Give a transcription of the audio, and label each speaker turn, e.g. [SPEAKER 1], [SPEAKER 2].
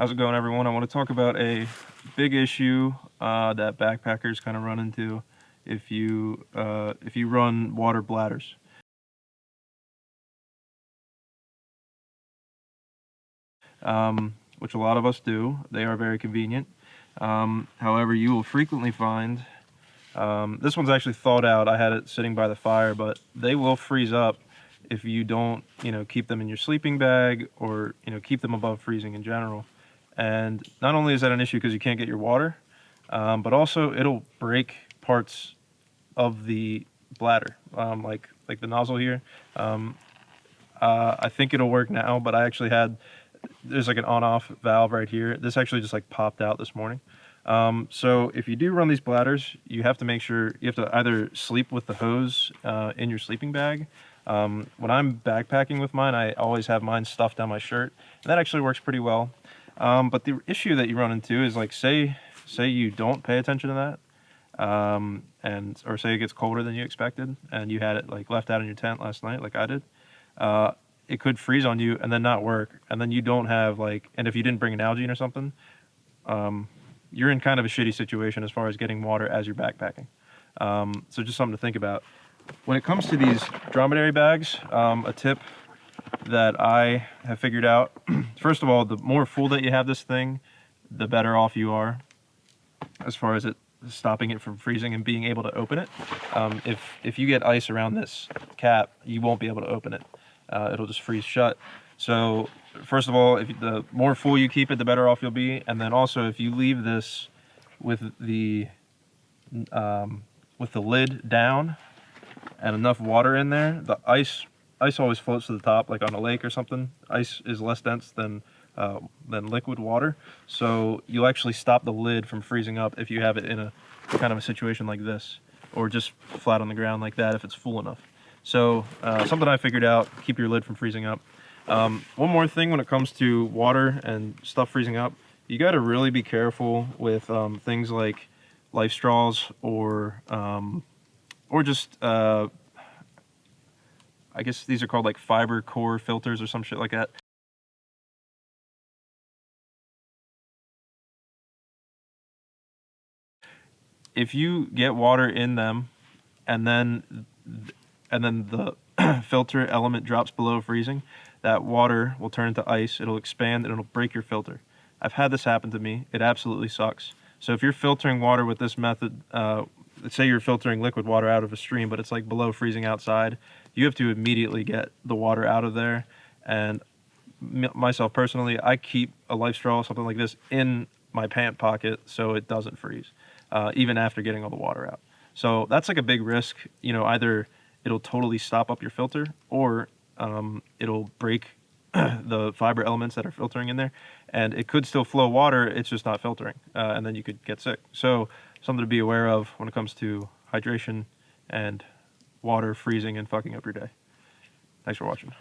[SPEAKER 1] How's it going, everyone? I want to talk about a big issue that backpackers kind of run into if you run water bladders. Which a lot of us do. They are very convenient. However, you will frequently find this one's actually thawed out. I had it sitting by the fire, but they will freeze up if you don't, keep them in your sleeping bag or keep them above freezing in general. And not only is that an issue because you can't get your water, but also it'll break parts of the bladder, like the nozzle here. I think it'll work now, but I actually there's like an on-off valve right here. This actually just like popped out this morning. So if you do run these bladders, you have to make sure you have to either sleep with the hose in your sleeping bag. When I'm backpacking with mine, I always have mine stuffed down my shirt, and that actually works pretty well. But the issue that you run into is like, say you don't pay attention to that, or say it gets colder than you expected, and you had it like left out in your tent last night, like I did. It could freeze on you and then not work, and then you don't have and if you didn't bring an Nalgene or something, you're in kind of a shitty situation as far as getting water as you're backpacking. So just something to think about. When it comes to these dromedary bags, a tip that I have figured out, first of all, the more full that you have this thing, the better off you are as far as it stopping it from freezing and being able to open it. If you get ice around this cap, you won't be able to open it. It'll just freeze shut. So first of all, the more full you keep it, the better off you'll be. And then also, if you leave this with the lid down and enough water in there, the ice always floats to the top, like on a lake or something. Ice is less dense than liquid water, so you'll actually stop the lid from freezing up if you have it in a kind of a situation like this, or just flat on the ground like that if it's full enough. So something I figured out, keep your lid from freezing up. One more thing when it comes to water and stuff freezing up, you got to really be careful with things like life straws or just I guess these are called like fiber core filters or some shit like that. If you get water in them and then the filter element drops below freezing, that water will turn into ice, it'll expand, and it'll break your filter. I've had this happen to me. It absolutely sucks. So if you're filtering water with this method, let's say you're filtering liquid water out of a stream, but it's like below freezing outside, you have to immediately get the water out of there. And myself personally, I keep a life straw, something like this, in my pant pocket so it doesn't freeze, even after getting all the water out. So that's like a big risk. Either it'll totally stop up your filter, or it'll break the fiber elements that are filtering in there, and it could still flow water, it's just not filtering, and then you could get sick. So something to be aware of when it comes to hydration and water freezing and fucking up your day. Thanks for watching.